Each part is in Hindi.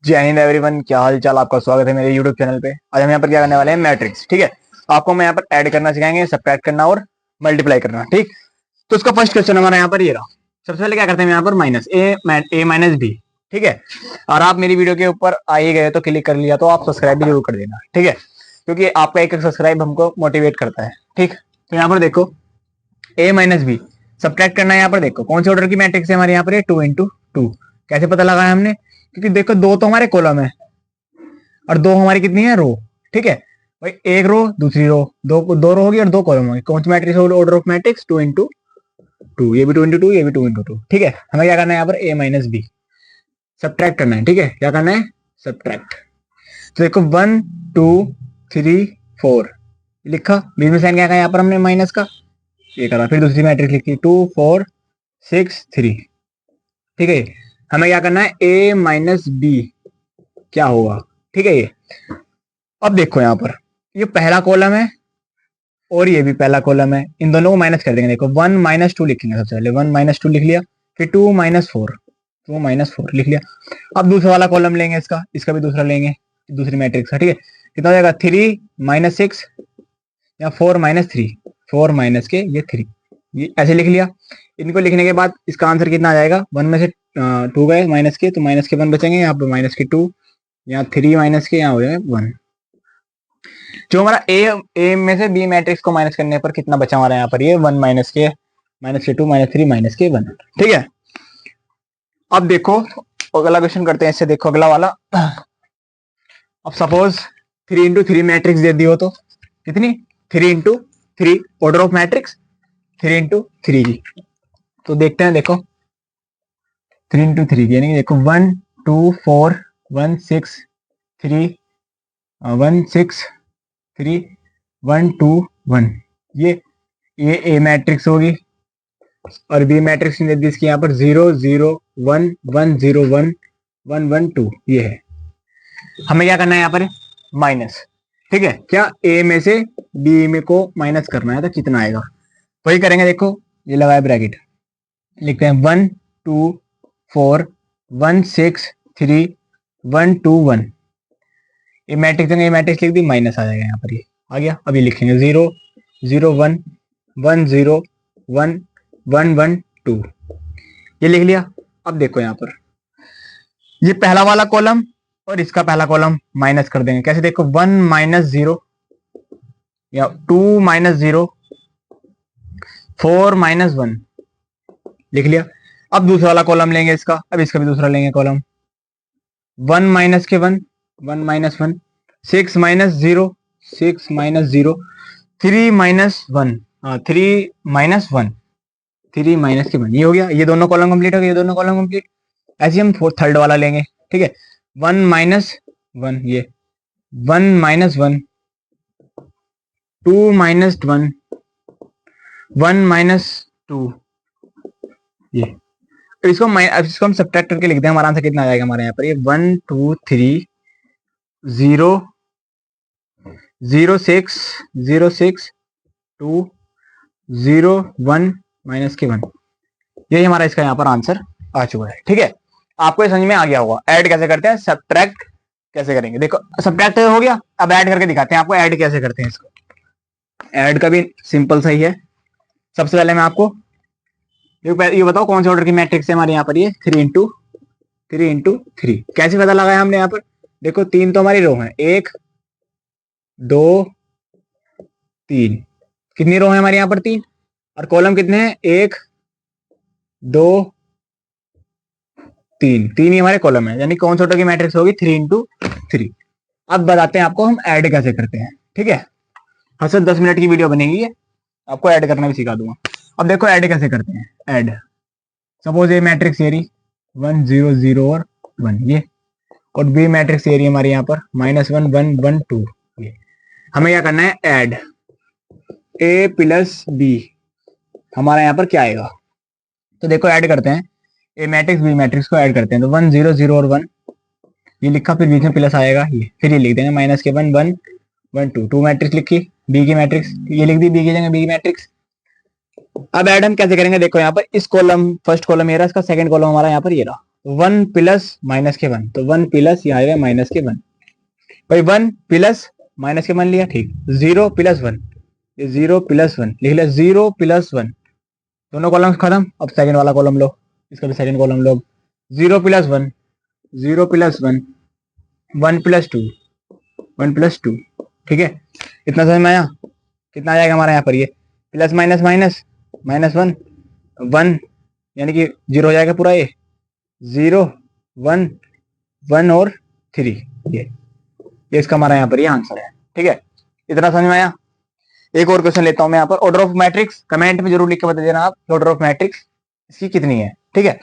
जय हिंद एवरीवन, क्या हाल चाल। आपका स्वागत है मेरे यूट्यूब चैनल पे। आज हम यहाँ पर क्या करने वाले हैं, मैट्रिक्स। ठीक है, आपको मैं यहाँ पर ऐड करना सिखाएंगे, सब्ट्रैक्ट करना और मल्टीप्लाई करना। ठीक, तो इसका फर्स्ट क्वेश्चन हमारा यहाँ पर ये रहा। सबसे पहले क्या करते हैं यहाँ पर माइनस ए माइनस बी। ठीक है, और आप मेरी वीडियो के ऊपर आ ही गए तो क्लिक कर लिया तो आप सब्सक्राइब भी जरूर कर देना। ठीक है, क्योंकि आपका एक सब्सक्राइब हमको मोटिवेट करता है। ठीक, तो यहाँ पर देखो ए माइनस बी सब्ट्रैक्ट करना है। यहाँ पर देखो कौन से ऑर्डर की मैट्रिक्स है हमारे यहाँ पर, 2 into 2। कैसे पता लगाया हमने, क्योंकि देखो दो तो हमारे कॉलम है और दो हमारी कितनी है, रो। ठीक है भाई, एक रो दूसरी रो, दो रो होगी और दो कॉलम होगी। कौन सी matrix, order of matrix 2 into 2। ये भी 2 into 2, ये भी 2 into 2। ठीक है, हमें क्या करना है यहाँ पर ए माइनस बी सब्ट्रैक्ट करना है। ठीक है, क्या करना है, सब्ट्रैक्ट। तो देखो 1 2 3 4 लिखा, बीच में साइन क्या यहाँ पर हमने माइनस का, ये करा। फिर दूसरी मैट्रिक्स लिखी 2 4 6 3। ठीक है, हमें क्या करना है, ए माइनस बी क्या होगा। ठीक है, ये अब देखो यहाँ पर ये पहला कॉलम है और ये भी पहला कॉलम है, इन दोनों को माइनस कर देंगे। देखो 1 - 2 लिखेंगे। सबसे पहले 1 - 2 लिख लिया, फिर 2 - 4, 2 - 4 लिख लिया। अब दूसरा वाला कॉलम लेंगे, इसका भी दूसरा लेंगे, दूसरी मैट्रिक्स का। ठीक है, कितना हो जाएगा, 3 - 6 या 4 - 3, 4 माइनस के ये 3, ये ऐसे लिख लिया। इनको लिखने के बाद इसका आंसर कितना आ जाएगा, 1 में से 2 गए माइनस के, तो माइनस के 1 बचेंगे, यहाँ पे माइनस के 2, यहाँ 3 माइनस के, यहाँ हो जाएगा 1। जो हमारा ए में से बी मैट्रिक्स को माइनस करने पर कितना बचा हमारा यहाँ पर, ये 1 माइनस के 2 -3 - 1। ठीक है, अब देखो अगला क्वेश्चन करते हैं। इससे देखो अगला वाला, अब सपोज 3 into 3 मैट्रिक्स दे दी हो तो कितनी, 3 into 3 order of matrix 3 into 3 की। तो देखते हैं, देखो 3 into 3 की, यानी देखो 1 2 4 1 6 3 1 6 3 1 2 1। ये ए मैट्रिक्स होगी और बी मैट्रिक्स दे दी इसकी यहाँ पर 0 0 1 1 0 1 1 1 2। ये है, हमें क्या करना है यहाँ पर, माइनस। ठीक है, क्या ए में से बी में को माइनस करना है, तो कितना आएगा वही करेंगे। देखो ये लगाए ब्रैकेट, लिखते हैं 1 2 4 1 6 3 1 2 1। ये मैट्रिक्स लिख दी, माइनस आ जाएगा यहाँ पर, ये आ गया। अभी लिखेंगे 0 0 1 1 0 1 1 1 2, ये लिख लिया। अब देखो यहाँ पर ये पहला वाला कॉलम और इसका पहला कॉलम माइनस कर देंगे। कैसे, देखो 1 - 0 या 2 - 0 4 - 1 लिख लिया। अब दूसरा वाला कॉलम लेंगे इसका, अब इसका भी दूसरा लेंगे कॉलम, 1 माइनस के 1 1 - 1 6 - 0 6 - 0 3 - 1 3 - 1 3 माइनस के 1। ये हो गया, ये दोनों कॉलम कंप्लीट हो गए, ये दोनों कॉलम कंप्लीट। ऐसे हम थर्ड वाला लेंगे। ठीक है, 1 - 1 ये 1 - 1 2 - 1 1 - 2 ये। तो इसको हम सब्ट्रैक्ट करके लिखते हैं, हमारा आंसर कितना आ जाएगा हमारे यहाँ पर, ये 1 2 3 0 0 6 0 6 2 0 1 माइनस के 1। यही हमारा इसका यहाँ पर आंसर आ चुका है। ठीक है, आपको ये समझ में आ गया होगा ऐड कैसे करते हैं, सब्ट्रैक्ट कैसे करेंगे। देखो सब्ट्रैक्ट हो गया, अब ऐड करके दिखाते हैं आपको ऐड कैसे करते हैं। इसको ऐड का भी सिंपल सही है। सबसे पहले मैं आपको ये बताओ कौन से ऑर्डर की मैट्रिक्स है हमारे यहाँ पर, ये 3 into 3। कैसे पता लगाया हमने यहाँ पर, देखो 3 तो हमारी रो है, 1 2 3, कितनी रो है हमारे यहाँ पर, 3, और कॉलम कितने हैं, 1 2 3, 3 ही हमारे कॉलम है, यानी कौन सा ऑर्डर की मैट्रिक्स होगी, 3 into 3। अब बताते हैं आपको हम ऐड कैसे करते हैं। ठीक है, हाँ सर 10 मिनट की वीडियो बनेगी, आपको ऐड करना भी सिखा दूंगा। अब देखो ऐड कैसे करते हैं, ऐड सपोज ए मैट्रिक्स एरी 1 0 0 और 1 ये, और बी मैट्रिक्स एरी हमारे यहाँ पर -1 1 1 2 ये। हमें क्या करना है, ऐड ए प्लस बी, हमारा यहाँ पर क्या आएगा। तो देखो ऐड करते हैं, ए मैट्रिक्स बी मैट्रिक्स को ऐड करते हैं। तो 1 0 0 और 1 ये लिखा, फिर बीच में प्लस आएगा ये, फिर ये लिख देंगे माइनस के 1 1 1 2 2 मैट्रिक्स लिखी, बी की मैट्रिक्स ये लिख दी, बी की जगह बी की मैट्रिक्स। अब ऐड हम कैसे करेंगे, देखो यहाँ पर इस कॉलम फर्स्ट कॉलम ये रहा, इसका सेकंड कॉलम हमारा यहाँ पर ये रहा। One plus minus k one, तो वन प्लस यहाँ आएगा माइनस के वन। भाई one plus minus k one लिया, ठीक। जीरो प्लस वन, ये जीरो प्लस वन लिख लिया, जीरो प्लस वन, दोनों कॉलम खत्म। अब सेकंड वाला कॉलम लो, इसका भी सेकंड कॉलम लो। Zero plus one, zero plus one, one plus two, one plus two, ठीक है। इतना समझ में आया? कितना आ जाएगा हमारा यहाँ पर, ये plus minus minus minus one, one यानी कि जीरो हो जाएगा पूरा, ये जीरो वन वन और थ्री, ये इसका हमारा यहाँ पर ये आंसर है, ठीक है। इतना समझ में आया? एक और क्वेश्चन लेता हूं मैं यहाँ पर। ऑर्डर ऑफ मैट्रिक्स, कमेंट में जरूर लिख के बता देना आप, ऑर्डर ऑफ मैट्रिक्स इसकी कितनी है, ठीक है।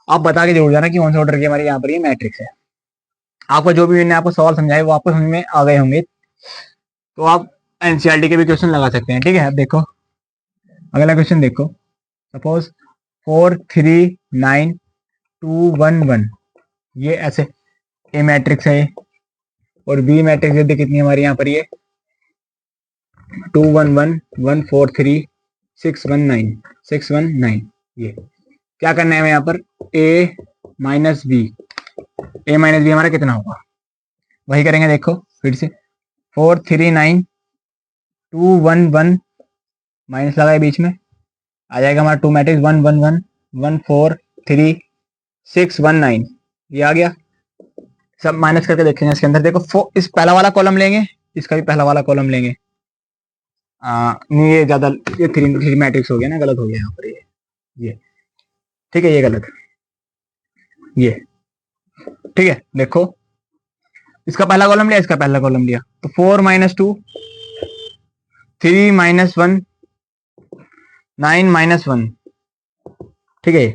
आप बता के जरूर जाना कि कौन सा ऑर्डर की हमारी यहाँ पर ये मैट्रिक्स है। आपका जो भी मैंने आपको सवाल समझाए वो आपको समझ में आ गए होंगे, तो आप एनसीईआरटी के भी क्वेश्चन लगा सकते हैं, ठीक है। अब देखो अगला क्वेश्चन देखो, सपोज 439 2 1 1, ये ऐसे ए मैट्रिक्स है और बी मैट्रिक्स यदि कितनी हमारी यहाँ पर ये 2 1 1 1 4 3 6 1 9 6 1 9। ये क्या करना है यहाँ पर, ए माइनस बी, ए माइनस बी हमारा कितना होगा, वही करेंगे। देखो फिर से 4 3 9 2 1 1 माइनस लगाए बीच में, आ जाएगा हमारा टू मैट्रिक्स 1 1 1 1 4 3 6 1 9, ये आ गया। सब माइनस करके देखेंगे इसके अंदर। देखो इस पहला वाला कॉलम लेंगे, इसका भी पहला वाला कॉलम लेंगे। नहीं ये ज्यादा, ये थ्री मैट्रिक्स हो गया ना, गलत हो गया यहाँ पर ये ठीक है, ये गलत, ये ठीक है। देखो इसका पहला कॉलम लिया, इसका पहला कॉलम लिया, तो 4 माइनस 2 3 माइनस 1 9 माइनस 1, ठीक है।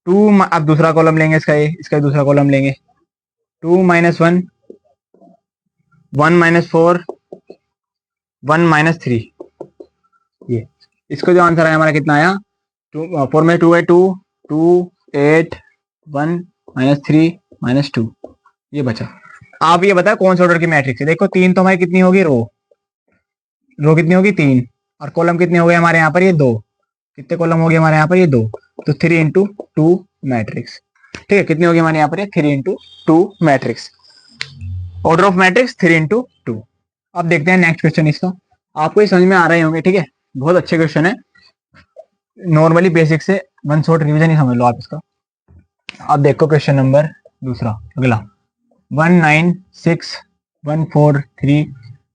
2 अब दूसरा कॉलम लेंगे इसका, ये इसका दूसरा कॉलम लेंगे, 2 माइनस 1 1 माइनस 4 1 माइनस 3, ये इसको जो आंसर आया हमारा कितना आया, 4 में 2 है 2 2 8 1 माइनस 3 माइनस 2, ये बचा। आप ये बताओ कौन सा ऑर्डर की मैट्रिक्स है। देखो तीन तो हमारी कितनी होगी, रो कितनी होगी 3, और कॉलम कितने हो गए हमारे यहाँ पर ये 2, कितने कॉलम हो गए हमारे यहाँ पर ये 2, तो 3 इंटू 2 मैट्रिक्स, ठीक है। कितनी होगी हमारे यहाँ पर ये 3 into 2 matrix, order of matrix 3 into 2। अब देखते हैं नेक्स्ट क्वेश्चन, इसका आपको ये समझ में आ रहे होंगे, ठीक है। बहुत अच्छे क्वेश्चन है, नॉर्मली बेसिक से वन शॉट रिवीजन ही समझ लो आप इसका। अब देखो क्वेश्चन नंबर दूसरा, अगला 1 9 6 1 4 3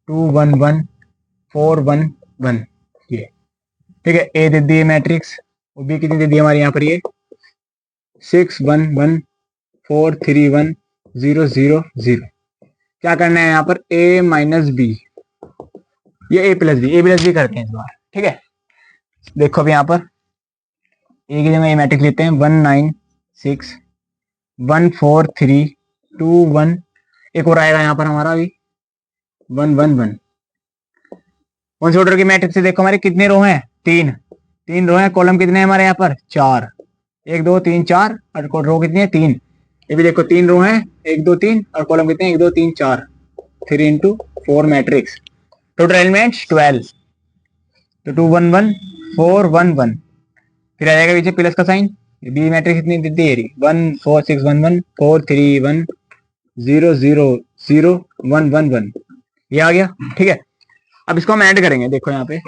2 1 1 4 1 1, ये ठीक है। ए दे दी मैट्रिक्स, और बी कितनी दे दी हमारे यहाँ पर ये 6 1 1 4 3 1 0 0 0। क्या करना है यहाँ पर, ए माइनस बी, ये ए प्लस बी करते हैं इस बार, ठीक है। देखो अब यहाँ पर ए की जगह ए मैट्रिक्स लेते हैं, 1 9 6 1 4 3 2 1, एक और आएगा यहाँ पर हमारा अभी 1 1 1। कौन से ऑर्डर की मैट्रिक्स है, देखो हमारे कितने रो हैं, तीन रो हैं, कॉलम कितने हैं हमारे यहाँ पर 4, 1 2 3 4, और रो कितनी है 3, ये भी देखो 3 रो हैं 1 2 3, और कॉलम कितने 1 2 3 4, 3 इंटू 4 मैट्रिक्स, टोटल एलिमेंट्स 12, तो 2 1 1 4 1 1, फिर आ जाएगा पीछे प्लस का साइन, बी मैट्रिक्स कितनी दी थी 1 4 6 1 1 4 3 1 0 0 0 1 1 1, ये आ गया, ठीक है। अब इसको हम ऐड करेंगे, देखो यहाँ पे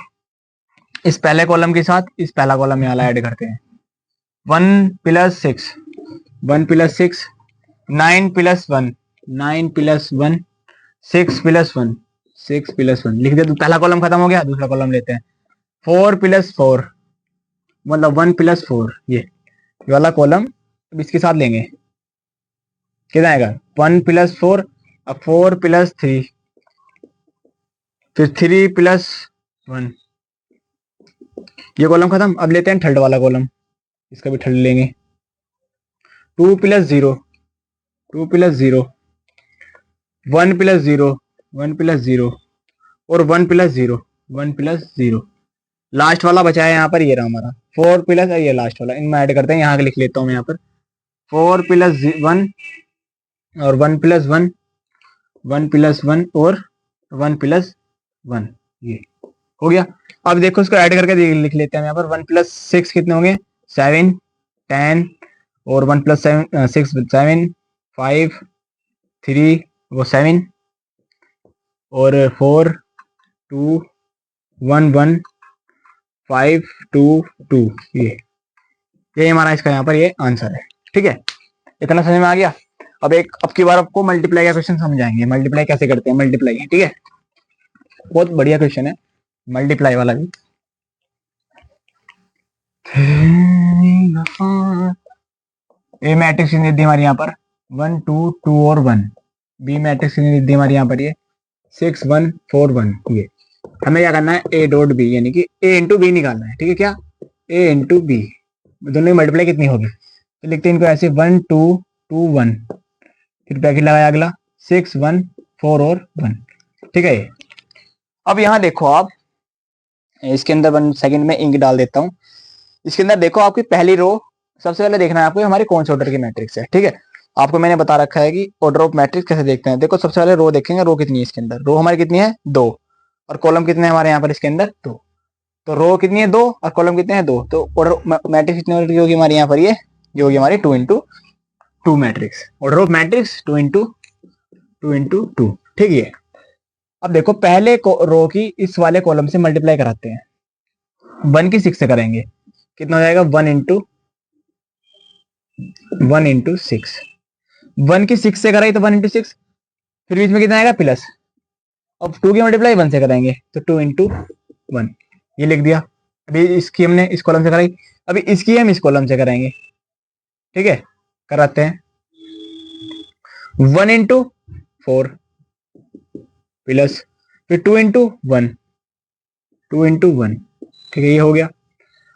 इस पहले कॉलम के साथ इस पहला कॉलम यहाँ ऐड करते हैं, 1 plus 6 1 plus 6 9 plus 1 9 plus 1 6 plus 1 6 plus 1, लिख दिया। तो पहला कॉलम खत्म हो गया, दूसरा कॉलम लेते हैं, 4 प्लस 4 मतलब 1 प्लस 4, ये वाला कॉलम अब इसके साथ लेंगे, कितना आएगा 1 प्लस 4, अब 4 प्लस 3, फिर 3 प्लस 1, ये कॉलम खत्म। अब लेते हैं थर्ड वाला कॉलम, इसका भी थर्ड लेंगे, 2 प्लस 0 2 प्लस 0 1 प्लस 0 1 प्लस 0 और 1 प्लस 0 1 प्लस 0, लास्ट वाला बचा है यहाँ पर, ये रहा हमारा 4 प्लस, ये लास्ट वाला, इनमें ऐड करते हैं, यहाँ लिख लेता हूँ मैं यहाँ पर 4 प्लस 1 और 1 प्लस 1 1 प्लस 1 और 1 प्लस 1, ये हो गया। अब देखो इसको ऐड करके लिख लेते हैं यहाँ पर, 1 प्लस 6 कितने होंगे 7 10 और 1 प्लस 6 7 5 3 वो 7 और 4 2 1 1 5 2 2 ये हमारा इसका यहाँ पर ये आंसर है। ठीक है, इतना समझ में आ गया। अब की बार आपको मल्टीप्लाई का क्वेश्चन समझाएंगे, मल्टीप्लाई कैसे करते हैं मल्टीप्लाई। ठीक है, बहुत बढ़िया क्वेश्चन है मल्टीप्लाई वाला भी। ए मैट्रिक्स दी हमारी यहाँ पर 1 2 2 और 1। बी मैट्रिक्स दी हमारी यहाँ पर ये 6 1 4 1। ये हमें क्या करना है, ए डॉट बी यानी कि ए इंटू बी निकालना है। ठीक है, क्या ए इंटू बी, दोनों की मल्टीप्लाई कितनी होगी, तो लिखते हैं इनको ऐसे 1 2 2 1, फिर ब्रैकेट लगाया अगला 6 1 4 और 1। ठीक है, अब यहाँ देखो आप, इसके अंदर 1 सेकंड में इंक डाल देता हूँ। इसके अंदर देखो आपकी पहली रो, सबसे पहले देखना है आपको हमारी कौन से ऑर्डर की मैट्रिक्स है। ठीक है, आपको मैंने बता रखा है कि ऑर्डर ऑफ मैट्रिक्स कैसे देखते हैं। देखो सबसे पहले रो देखेंगे, रो कितनी है इसके अंदर, रो हमारी कितनी है 2, और कॉलम कितने हैं हमारे यहाँ पर इसके अंदर 2। तो रो कितनी है 2 और कॉलम कितने हैं 2, तो ऑर्डर मैट्रिक्स कितने ऑर्डर की होगी हमारी यहाँ पर, ये होगी हमारी 2 into 2 matrix, order of matrix 2 into 2। ठीक है, अब देखो पहले रो की इस वाले कॉलम से मल्टीप्लाई कराते हैं, 1 की 6 से करेंगे, कितना हो जाएगा 1 इंटू 6। 1 की 6 से कराई तो 1 इंटू 6, फिर बीच में कितना आएगा प्लस। अब 2 की मल्टीप्लाई 1 से कराएंगे तो 2 इंटू 1, ये लिख दिया। अभी इसकी हमने इस कॉलम से कराई, अभी इसकी हम इस कॉलम से कराएंगे। ठीक है, कराते हैं 1 इंटू 4 प्लस फिर 2 इंटू 1, 2 इंटू 1। ठीक है, ये हो गया।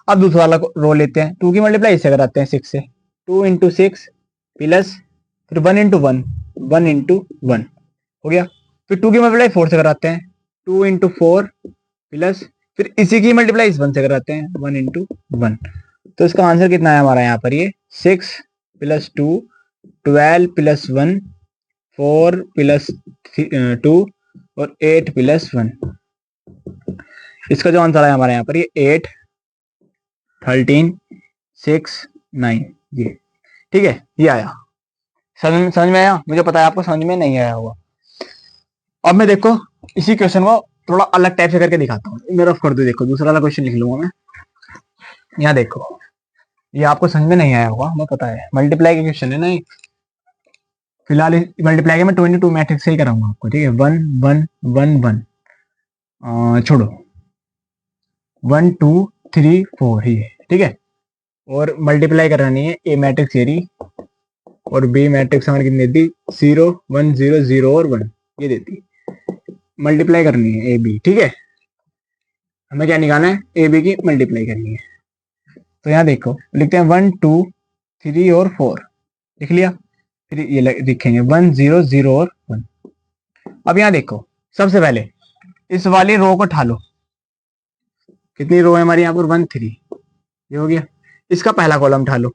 अब दूसरा वाला रो लेते हैं, 2 की मल्टीप्लाई इससे कराते हैं 6 से, 2 इंटू 6 प्लस फिर 1 इंटू 1, 1 इंटू 1 हो गया। फिर 2 की मल्टीप्लाई 4 से कराते हैं, 2 इंटू 4 प्लस फिर इसी की मल्टीप्लाई इस 1 से कराते हैं, 1 इंटू 1। तो इसका आंसर कितना है हमारा यहाँ पर, ये 6 प्लस 2 12 प्लस 1 4 प्लस 2 और 8 प्लस 1। इसका जो आंसर है हमारे यहाँ पर, ये 8 13 6 9। ये ठीक है, ये आया। समझ में आया, मुझे पता है आपको समझ में नहीं आया होगा। अब मैं देखो इसी क्वेश्चन को थोड़ा अलग टाइप से करके दिखाता हूँ, मेरा कर दो। देखो दूसरा वाला क्वेश्चन लिख लूंगा मैं। यहाँ देखो, ये आपको समझ में नहीं आया होगा, हमें पता है, मल्टीप्लाई का क्वेश्चन है ना। फिलहाल मल्टीप्लाई के मैं 2 इंटू 2 मैट्रिक्स से ही कराऊंगा आपको। ठीक है, 1 1 1 1 छोड़ो 1 2 3 4 ही है। ठीक है, और मल्टीप्लाई करानी है ए मैट्रिक्स एरी और बी मैट्रिक्स हमारी कितनी देती, 0 1 0 0 और 1 ये देती। मल्टीप्लाई करनी है ए बी। ठीक है, हमें क्या निकालना है, ए बी की मल्टीप्लाई करनी है। तो यहाँ देखो लिखते हैं 1 2 3 और 4 लिख लिया, फिर ये लिखेंगे 1 0 0 और 1। अब यहाँ देखो सबसे पहले इस वाली रो को उठा लो, कितनी रो है हमारी यहाँ पर 1 3, ये हो गया। इसका पहला कॉलम उठा लो,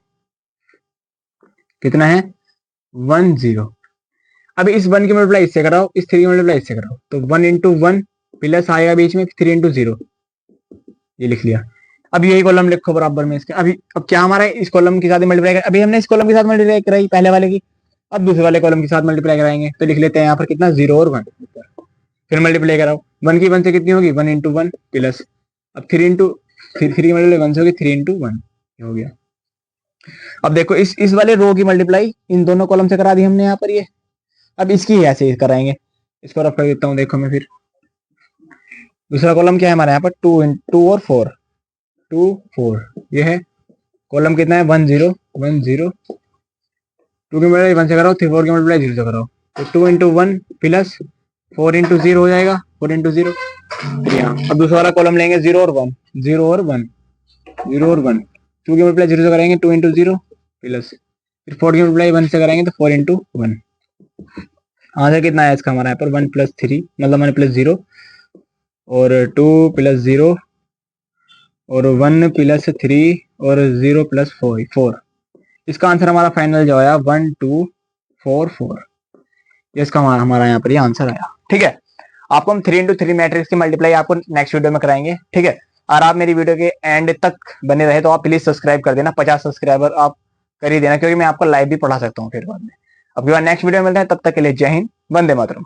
कितना है 1 0। अभी इस 1 की मल्टीप्लाई इससे कराओ, इस 3 की मल्टीप्लाई इससे कराओ, तो 1 इंटू 1 प्लस आएगा बीच में 3 इंटू 0, ये लिख लिया। अब यही कॉलम लिखो बराबर में इसके। अभी अब क्या हमारा इस कॉलम के साथ मल्टीप्लाई कर, अभी हमने इस कॉलम के साथ मल्टीप्लाई कराई पहले वाले की, अब दूसरे वाले कॉलम के साथ मल्टीप्लाई कराएंगे। तो लिख लेते हैं यहाँ पर कितना 0 और 1, फिर मल्टीप्लाई कराओ 1 की 1 से कितनी होगी 1 इंटू 1 प्लस अब 3 इंटू फिर 3 मल्टीप्लाई 1 से होगी 3 इंटू 1, हो गया। अब देखो इस वाले रो की मल्टीप्लाई इन दोनों कॉलम से करा दी हमने यहाँ पर ये। अब इसकी ऐसे कराएंगे, इसको रफ कर देता हूँ। देखो मैं फिर दूसरा कॉलम क्या है हमारा यहाँ पर 2 और 4 2 4 ये है। कॉलम कितना है 1 0 1 0, 2 की मल्टीप्लाई 1 से कराओ, 4 की मल्टीप्लाई 0 से कराओ, तो 2 इंटू 1 प्लस 4 इंटू 0 हो जाएगा 4 इंटू 0। अब दूसरा वाला कॉलम लेंगे 0 और 1 0 और 1 0 और 1, 2 की मल्टीप्लाई 0 से कराएंगे 2 इंटू 0 प्लस फिर 4 की मल्टीप्लाई 1 से कराएंगे तो 4 इंटू 1। आंसर कितना है इसका हमारा यहाँ पर 1 प्लस 3 मतलब 1 प्लस 0 और 2 प्लस 0 और 1 प्लस 3 और 0 प्लस 4। इसका आंसर हमारा फाइनल जो आया 1 2 4 4, ये इसका हमारा यहाँ पर ये आंसर आया। ठीक है, आपको हम 3 इंटू 3 मैट्रिक्स की मल्टीप्लाई आपको नेक्स्ट वीडियो में कराएंगे। ठीक है, और आप मेरी वीडियो के एंड तक बने रहे तो आप प्लीज सब्सक्राइब कर देना। 50 सब्सक्राइबर आप कर ही देना, क्योंकि मैं आपको लाइव भी पढ़ा सकता हूँ फिर बाद में। अब नेक्स्ट वीडियो में मिलते हैं, तब तक के लिए जय हिंद, वंदे मातरम।